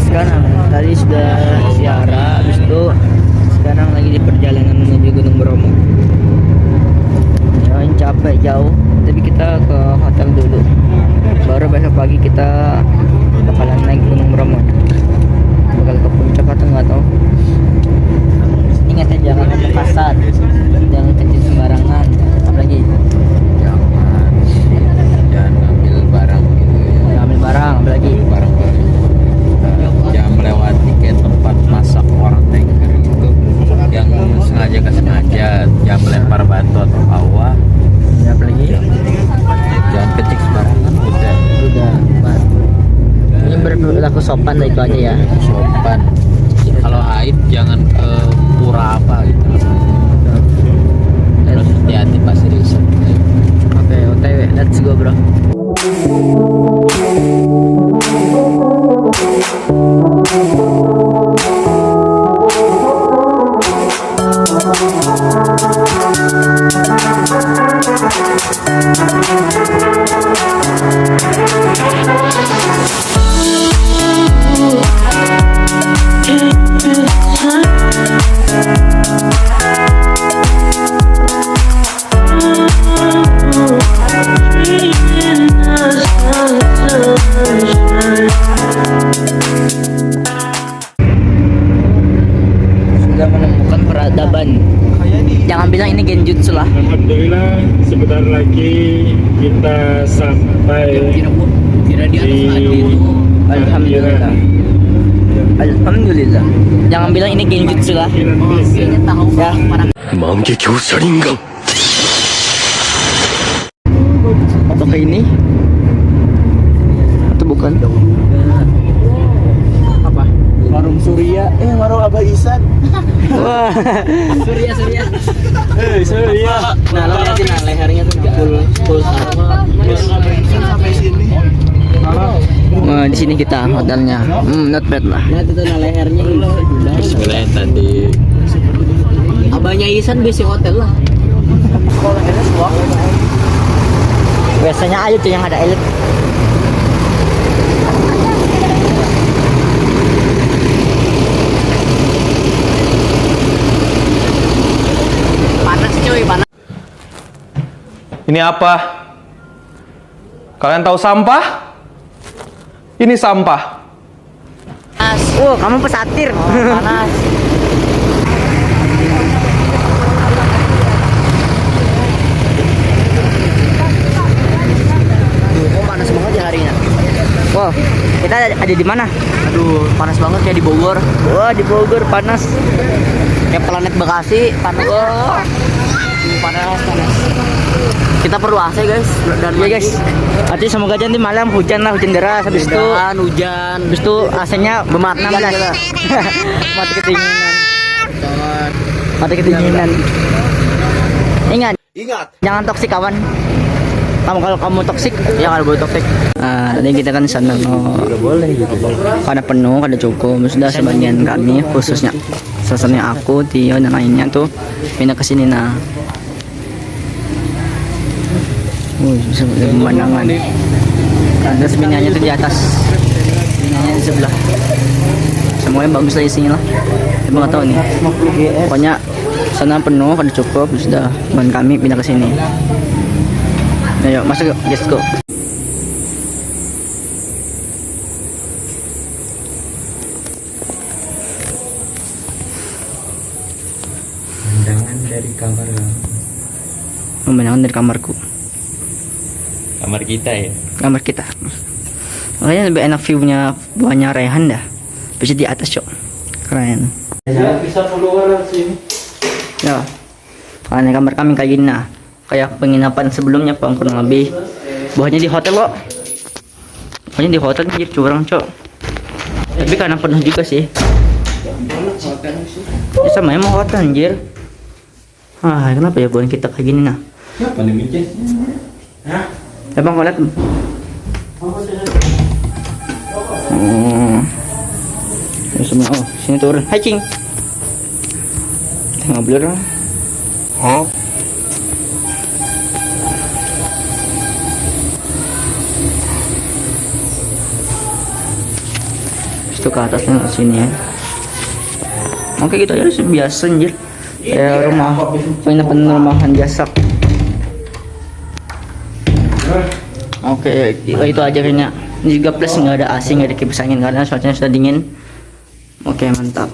sekarang tadi sudah siara, habis itu sekarang lagi di perjalanan menuju Gunung Bromo. Ya, capek jauh, tapi kita ke hotel dulu. Baru besok pagi kita bakalan naik Gunung Bromo. Bakal ke puncak atau nggak tahu. Ingat ya, jangan ngomong kasar, jangan kencing sembarangan, apalagi jangan ngambil barang gitu ya. jangan ambil barang, apalagi Barang jangan melewati kayak tempat masak orang tanker gitu, yang sengaja jangan melempar batu atau hawa, ya, apalagi jangan kencing sembarangan. udah Mas. Ini berlaku sopan lah, itu aja ya. Sopan. Kalau haid jangan ke pura apa gitu. Terus hati-hati pas riset. Oke, OTW, let's go bro. Sudah menemukan peradaban. Jangan bilang ini genjutsu lah. Alhamdulillah, sebentar lagi kita sampai di Alhamdulillah. Alhamdulillah. Jangan bilang ini genjutsu lah. Ya. Mangekyou Sharingan. Atau ke ini? Atau bukan? Apa? Warung Surya, warung Abah Isan. Wah. Surya. Surya. Nah, lo liatin nah, lehernya tuh full sama. Sampai sini. Wah, di sini kita hotelnya. Not bad lah. Nah, itu nah lehernya Bismillah tadi. Abahnya Isan besi hotel lah. Biasanya aja tuh yang ada elit. Panas cuy, panas. Ini apa? Kalian tahu sampah? Ini sampah. Kamu pesatir. Panas. Kok panas banget ya hari ini? Wow, kita ada di mana? Aduh, panas banget kayak di Bogor. Wah, di Bogor panas. Kayak planet Bekasi, panas. Wah, panas. Kita perlu AC guys. Iya guys. Nanti semoga aja nanti malam hujan deras. Habis itu hujan. Habis itu AC-nya bermakna gitu. Mati kedinginan. Mati kedinginan. Ingat. Jangan toksik kawan. Kalau kamu toksik, ya kalau boleh toksik. Tadi kita kan sana boleh gitu. Kada penuh, kada cukup. Sudah sebagian kami khususnya sasanya aku, Tio dan lainnya tuh pindah ke sini nah. Bisa melihat pemandangan. Ada sebinanya tuh di atas. Sebinanya di sebelah. Semuanya bagus lah isinya lah. Tapi nggak tahu nih. Pokoknya sana penuh, kada cukup. Sudah teman kami pindah ke sini. Ayo masuk yuk, let's go. Pemandangan dari kamar. Pemandangan dari kamarku. Kamar kita ya. Kamar kita. Makanya lebih enak view-nya buahnya Rehan dah. Bisa di atas cok. Keren. Ya, bisa keluar sini. Ya. Karena kamar kami kayak gini nah. Kayak penginapan sebelumnya kurang lebih. Buahnya di hotel kok. Buahnya di hotel jadi curang cok. Tapi karena penuh juga sih. Ya sama emang hotel anjir. Kenapa ya buahnya kita kayak gini nah? Siapa nih Mijen? Hah? Emang kau lihat? Ya semua. Oh, sini turun. Hai cing. Tengah blur. Hah? Itu ke atas ke sini ya. Oke gitu aja biasa anjir. Kayak perumahan biasa. Oke, itu aja kayaknya. Ini juga plus nggak ada AC, nggak ada kipas angin karena cuacanya sudah dingin. Oke, mantap.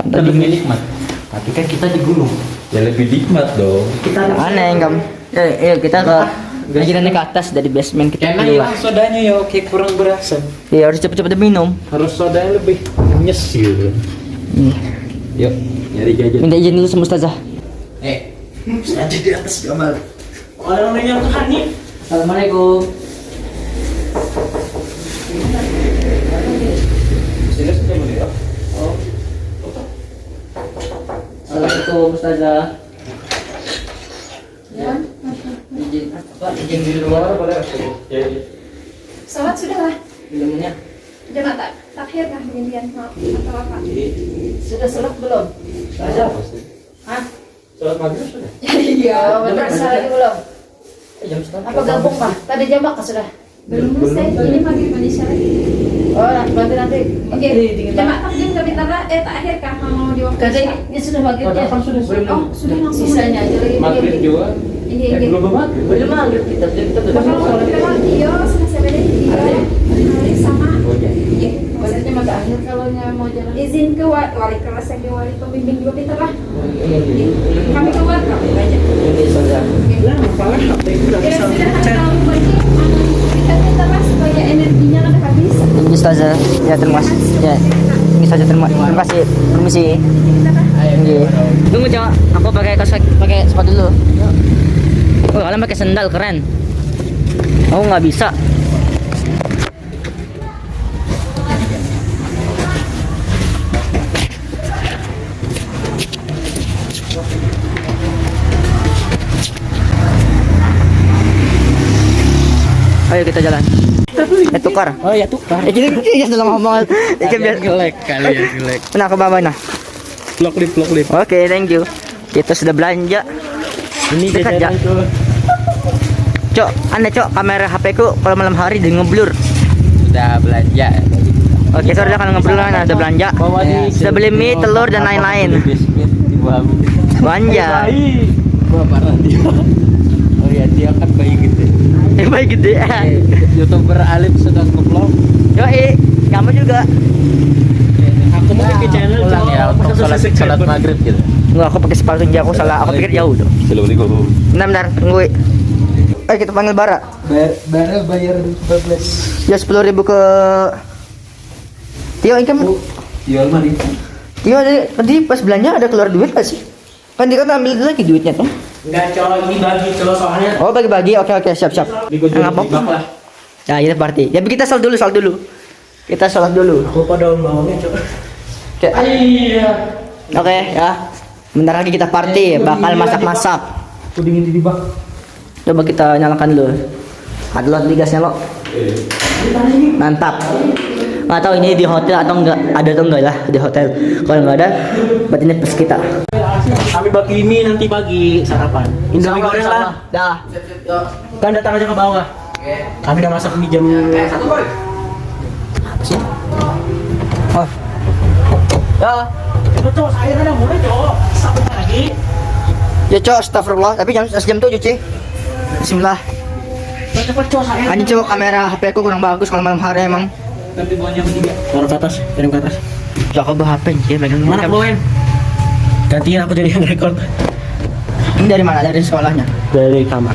Lebih nikmat. Tapi kan kita di gunung. Ya lebih nikmat dong. Kita aneh enggak? Ya, kita kita naik ke atas dari basement kita Enak keluar. ya sodanya ya, kayak kurang berasa. Ya harus cepet-cepet minum. Harus sodanya lebih nyesir. Nih, Yuk, nyari jajan. minta izin dulu sama Ustazah. Aja di atas kamar. Orang-orang yang Tuhan nih. Assalamualaikum. Assalamualaikum Ustazah. Ya, Izin apa? Izin di luar boleh? sholat sudah lah. Minumnya Jemaah takhir kah gantian mau atau apa? sudah sholat belum? Ustazah. Hah? Sholat maghrib sudah. Iya, benar lagi belum. Jam setengah. Apa gabung mah? Tadi jam berapa sudah? Belum selesai. Ini pagi Malaysia lagi. Oh, nanti. Oke. Jemaah takdim kami takhir kah mau di waktu? Ini sudah maghrib ya? Sudah. Oh, sudah langsung. Sisanya aja lagi. Maghrib juga. Iya, iya. Belum maghrib. Belum maghrib kita belum. Kalau iya, selesai beda iya. Sama. Iya. Maksudnya masa akhir kalau mau jalan. Izin ke wali kelas yang di wali pembimbing juga pintar lah. Kami keluar kami aja. Ini Ustazah. Ya sudah tahu bagi kita pintar lah supaya energinya nggak habis. Ini Ustazah. Ya terima kasih. Ya. Ini saja terima kasih. Permisi. Iya. Tunggu Cok, aku pakai sepatu dulu. Oh, kalian pakai sendal keren. Aku nggak bisa. Ayo kita jalan. Tukar. Oh ya tukar. Ini sudah lama banget. Ini biar Gelek kali ya gelek. Nah, ke bawah nah. Vlog lip. Oke, thank you. Kita sudah belanja. Ini Dekat ya. jajanan tuh. Cok, aneh Cok, kamera HP ku kalau malam hari dia ngeblur. Sudah belanja. Oke, sorry kalau ngeblur kan udah belanja. Bawa di Sudah beli mie, telur dan lain-lain. Biskuit di bawah. Belanja. Gua parah dia. Oh ya dia kan bayi gitu. Baik gede. YouTuber Alif sedang nge-vlog. Yo, kamu juga. Aku mau bikin channel Pulang ya untuk sholat maghrib gitu. Enggak, aku pakai sepatu aja, aku salah. Aku pikir jauh dong. Assalamualaikum. Bentar, tunggu. Kita panggil Bara. Bayar 14. Ya 10.000 ke Tio, ini kan Jual mari. Tio tadi pas belanja ada keluar duit gak sih? Kan dia kan ambil lagi duitnya tuh. Enggak cowok ini bagi cowok soalnya. Oh, bagi-bagi. Oke, siap. Enggak apa-apa. lah. Ya, kita party. Ya, kita sholat dulu. Kita sholat dulu. Aku pada daun bawangnya cowok. Oke. Iya. Oke, ya. Bentar lagi kita party, bakal masak-masak. Aku dingin di bak. Coba kita nyalakan dulu. Ada lot di gasnya lo. Mantap. Nggak tahu ini di hotel atau enggak, ada atau enggak lah di hotel. Kalau enggak ada, berarti ini pas kita. Kami bagi mie nanti pagi sarapan. Indomie goreng lah. Dah. Kan datang aja ke bawah. Kami udah masak mie jam 1. Apa sih? Oh. Ya. Itu cowok saya kan yang mulai cowok. Sampai lagi. Ya cok, astagfirullah. Tapi jam 7 cuy. Bismillah. Cepet cowok saya. Anjing cowok, kamera HP aku kurang bagus kalau malam hari emang. Nanti bawahnya bertiga. Taruh ke atas, kirim ke atas. Ya aku bawa HP dia megang Mana keluarin? Gantiin aku jadi yang record. Ini dari mana? Dari sekolahnya. Dari kamar.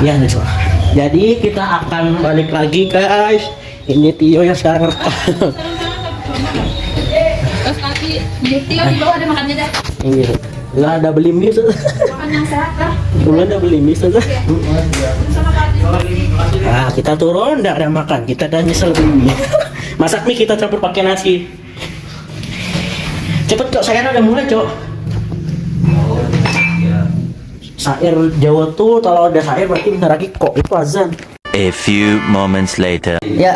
Iya dari sekolah. Jadi kita akan balik lagi guys. Ini Tio yang sekarang rekam. Terus nanti Tio di bawah ada makannya dah. Iya. Lah ada beli mie saja. Makan yang sehat lah. Udah ada beli mie saja. Sama kali. Nah, kita turun enggak ada makan. Kita udah nyesel beli mie. Masak mie kita campur pakai nasi. Cepet cok, saya udah mulai cok. Syair Jawa tuh kalau ada syair berarti bentar lagi kok itu azan. A few moments later. Ya,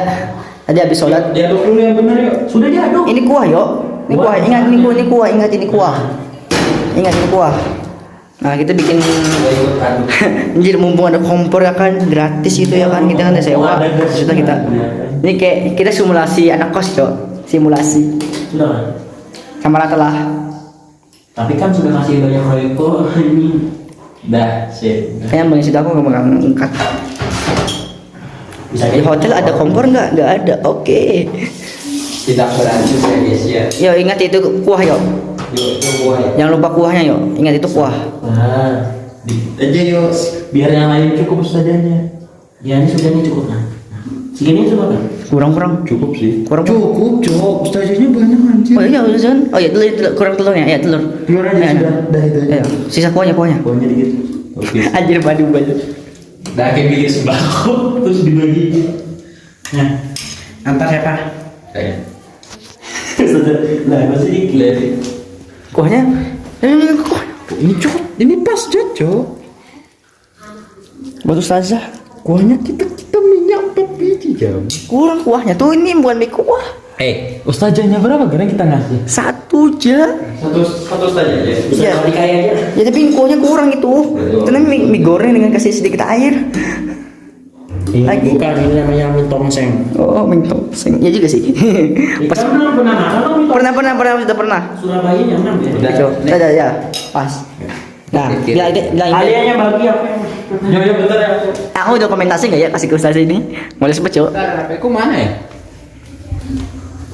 tadi habis sholat. Diaduk dulu yang benar yuk. Sudah diaduk. Ini kuah yuk. Ini kuah. Ingat ini kuah. Ingat ini kuah. Ingat ini kuah. Nah kita bikin anjir mumpung ada kompor ya kan gratis itu ya kan kita kan ada sewa sudah kita ini kayak kita simulasi anak kos cok simulasi Sudah. sama rata lah Tapi kan sudah kasih banyak proyektor ini. Dah, sip. kayaknya bang sudah aku nggak angkat Bisa di hotel ada kompor nggak ada oke. Tidak berhasil ya guys ya. Yo ingat itu kuah yo Yuk, tunggu ya. jangan lupa kuahnya yo ingat itu kuah. Nah, Aja yuk. biar yang lain cukup ustazahnya. Ya ini sudah ini cukup nah. Segini cukup kan? Kurang Cukup sih. kurang Cukup, Cok. Ustazahnya banyak anjir. oh iya Ustazan oh iya telur kurang telurnya ya telur Telur aja Ya, sudah. Dah itu aja. ayo sisa kuahnya Pokoknya dikit. Oke. anjir badu Dah kayak bikin sembako terus dibagi. Nah, antar siapa? Kayak. Nah, masih dikit. kuahnya Ini cok, ini pas cocok. buat Ustazah Kuahnya kita minyak 4 biji jam. kurang kuahnya tuh ini bukan mie kuah Ustazahnya berapa? Karena kita ngasih. satu aja Satu ustazah aja. iya Kalau dikaya aja. ya tapi kuahnya kurang itu karena mie goreng dengan kasih sedikit air Lagi. Bukan ini namanya mie tongseng. oh mie tongseng ya juga sih pas Kamu pernah makan lo mie tongseng? pernah sudah pernah Surabaya nyaman ya. Udah. coba ya pas nah bilang Alianya bagi apa yang Yo bentar ya. aku dokumentasi nggak ya kasih ke Ustazah ini boleh sebut cok HP ku mana ya?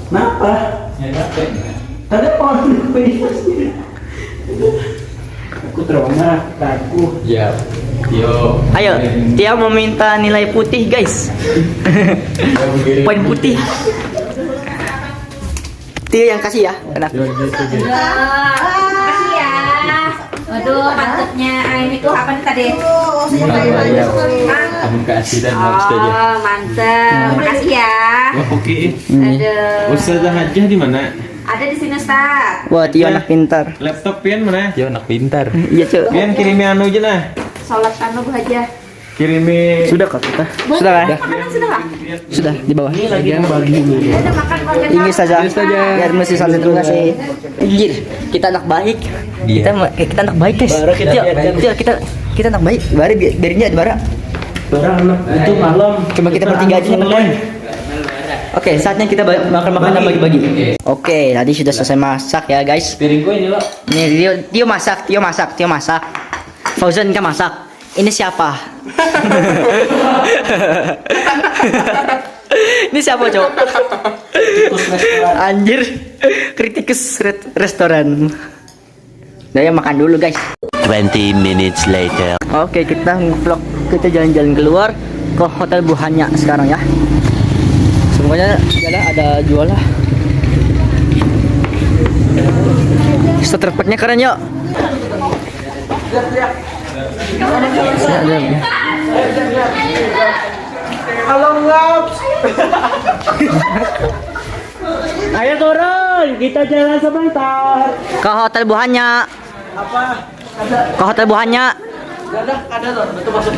Kenapa? Ya HP. Tadi pohon aku trauma, aku. Ya. Yo. ayo dia meminta nilai putih guys poin putih Tio yang kasih ya enak Makasih ya. Waduh, pantutnya ini tuh apa nih tadi? Kamu kasih dan mau saja. Oh, mantep. Makasih ya. Oke. Aduh. Ustazah Hajah di mana? Ada di sini, Ustaz. wah Tio anak pintar Laptop pian mana? Yo anak pintar. iya cok Pian kirimi anu aja nah. Salat anu Bu Haja. Kirimi sudah kok kita sudah kan Makan sudah nggak? sudah di bawah Lagi yang bagi ini. Udah makan keluarga. ini saja biar mesti saling terima kasih anjir kita anak baik Iya. kita anak baik guys Baru kita biarkan. Tio, kita anak baik baru biarinnya di bara Barang anak itu malam. cuma kita bertiga aja yang makan. Oke, saatnya kita makan dan bagi-bagi. Oke, tadi sudah selesai masak ya guys. piringku ini loh. Nih Tio masak. Fauzan kan masak. Ini siapa? Ini siapa cowok? Anjir, kritikus restoran. Nah, ya makan dulu guys. 20 minutes later. Oke, kita vlog kita jalan-jalan keluar ke Hotel Buhanya sekarang ya. Semuanya jalan ada jual lah. Starterpacknya keren yuk. Halo Ngaps. Ayo turun, kita jalan sebentar. Ke Hotel Buhanya. Apa? Ke Hotel Buhanya. Ada tuh, betul masuk.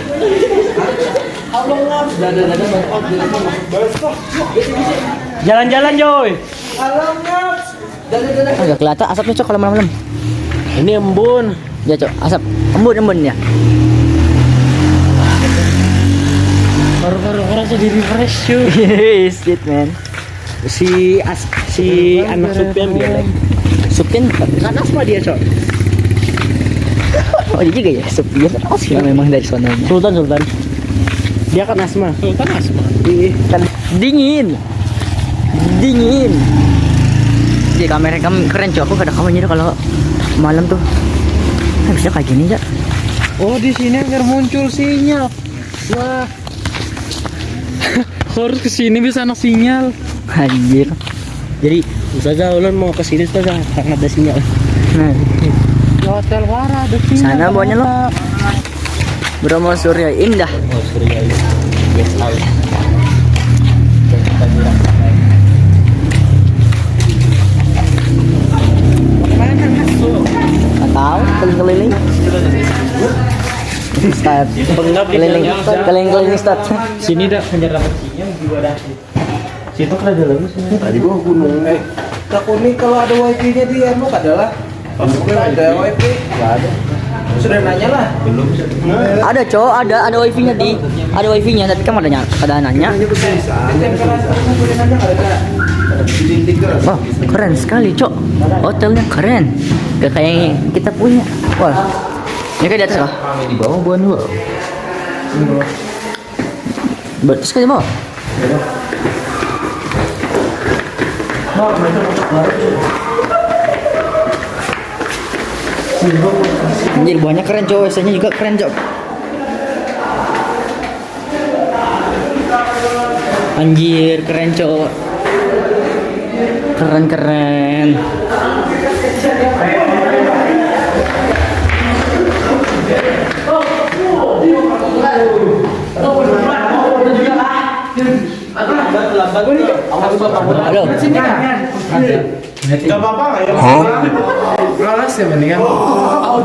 Halo Ngaps. Jalan-jalan Joy. Halo Ngaps. Agak kelihatan asapnya cok kalau malam-malam. Ini embun. Ya cok, asap embun ya. Baru-baru orang jadi refresh yuk. Shit man. Si anak Supyan bilang. Supin Kan asma dia cok. oh dia juga ya Supin asli memang dari sana. Sultan. Dia kan asma. Sultan asma. Kan dingin. Di kamera kamu keren cok. Aku kadang kameranya kalau malam tuh. Bisa kayak gini ya. Oh di sini agar muncul sinyal. Wah. Harus kesini bisa anak sinyal. Anjir. Jadi Ustazah Ulan mau kesini Ustazah karena ada sinyal. Nah, Hotel Wara ada sinyal. sana bawahnya lo. Bromo Surya Indah. Oh Surya ini. Guest house. Nggak tahu, keliling-keliling. Start. Keliling-keliling start. Sini dah hanya dapat sinyal juga dah. Situ kan ada lagu sih. Tadi gua gunung. Tak kuning kalau ada wifi-nya dia mau adalah. Ada wifi. Enggak ada. sudah nanya lah. Ada cowok, ada wifi-nya ada wifi-nya tapi kan ada nanya. Wah, keren sekali, Cok. Hotelnya keren. Gak kayak yang kita punya. Wah. Ini kayak di atas kah? Di bawah bukan dua. Terus ke bawah. Anjir, buahnya keren, Cok. WC-nya juga keren, Cok. Anjir, keren, Cok. Keren. Halo. Gak apa-apa nggak ya? Malas ya mendingan. Nah,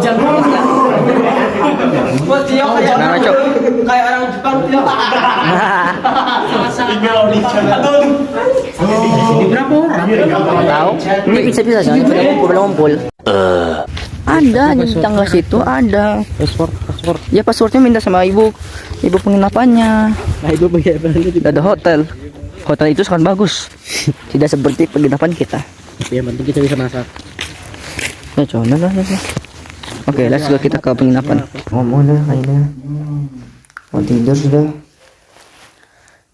Cok. Kayak orang Jepang tuh. Ini berapa orang? Tahu? Ini bisa jangan pada ngumpul. Ada di tangga situ ada. Paspor. Ya passwordnya minta sama ibu penginapannya. Nah itu bagaimana? Ada hotel. Hotel itu sangat bagus. Tidak seperti penginapan kita. Yang penting kita bisa masak. Ya coba lah. Oke, let's go kita ke penginapan. Ngomong dah kayaknya. Mau tidur sudah.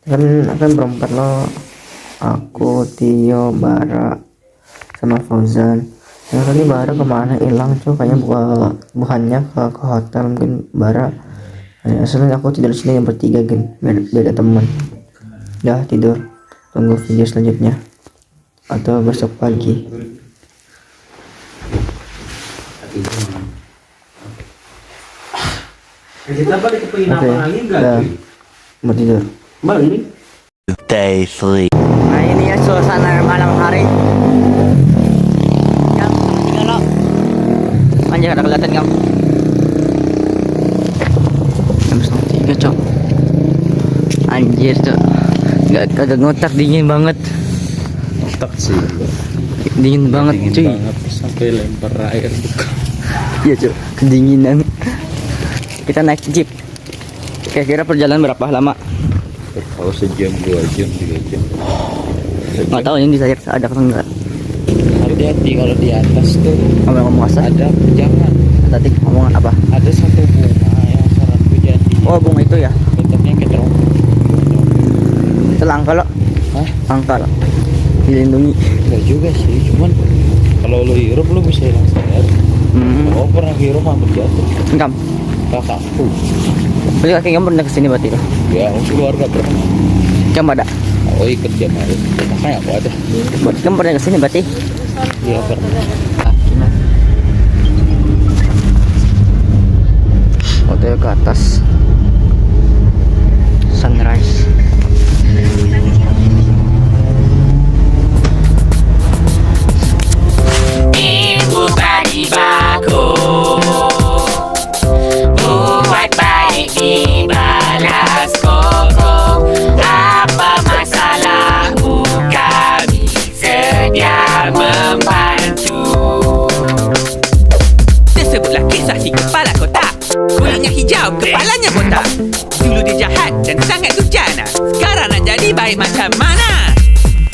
Kan berempat lo. Aku, Tio, Bara, sama Fauzan. Yang tadi Bara kemana hilang cuy? Kayaknya bukannya ke hotel mungkin Bara. Asalnya aku tidur sini yang bertiga gen. Beda teman. Dah tidur. Tunggu video selanjutnya. Atau besok pagi. Kita balik ke penginapan lagi enggak? Dah. Mau tidur. Balik. Day 3. Nah ini ya suasana malam hari. Jam 3 lo. Anjir ada kelihatan kamu. Jam 3 cok. Anjir cok. Kagak ngotak, dingin banget. Tak sih. Dingin banget cuy. Sampai lempar air buka. Iya cok. Kedinginan. Kita naik jeep. Kira-kira perjalanan berapa lama? Kalau sejam, 2 jam, 3 jam. Nggak tahu yang di sayap ada apa enggak. Hati-hati kalau di atas tuh Ngomong asal. ada jangan. Tadi ngomongan apa? Ada satu bunga yang saranku jadi. Oh bunga itu ya. Bentuknya kayak teropong. Itu langka lo. Hah? Langka lo. Dilindungi. Enggak juga sih, cuman kalau lo hirup lo bisa hilang sadar. Oh pernah hirup hampir jatuh. Engkam. Kakakku. Beli kaki kamu pernah kesini berarti lo. Ya keluarga pernah. Kamu ada. Oh ikut jam hari. Makanya aku ada. Berarti kamu pernah kesini berarti. Iya pernah. Hotel ke atas. Sunrise. Ibu tadi bagus buat baik dibalas koko. Apa masalahmu, kami sedia membantu. Tersebutlah kisah si kepala kotak. Kulitnya hijau, kepalanya botak. Dulu dia jahat dan sangat durjana. Sekarang nak jadi baik macam mana?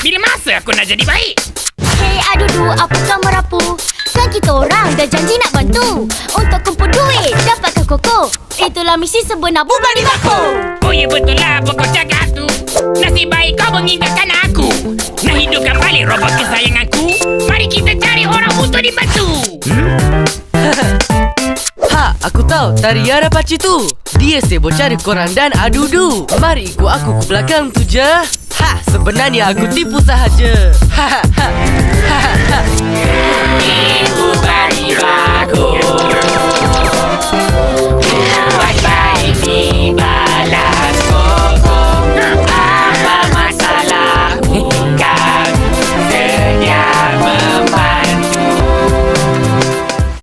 Bila masa aku nak jadi baik? Hei adudu, apa kau merapu? Kan kita orang dah janji nak bantu. Untuk kumpul duit, dapatkan koko. Itulah misi sebenar bukan di bako. Oh ya betul lah pokok cakap tu. Nasib baik kau mengingatkan aku. Nak hidupkan balik robot kesayanganku. Mari kita cari orang untuk dibantu. Ha, aku tahu Tariara Paci tu. Dia sibuk cari korang dan adudu. Mari ikut aku ke belakang tu je. Ha, sebenarnya aku tipu sahaja. Ha.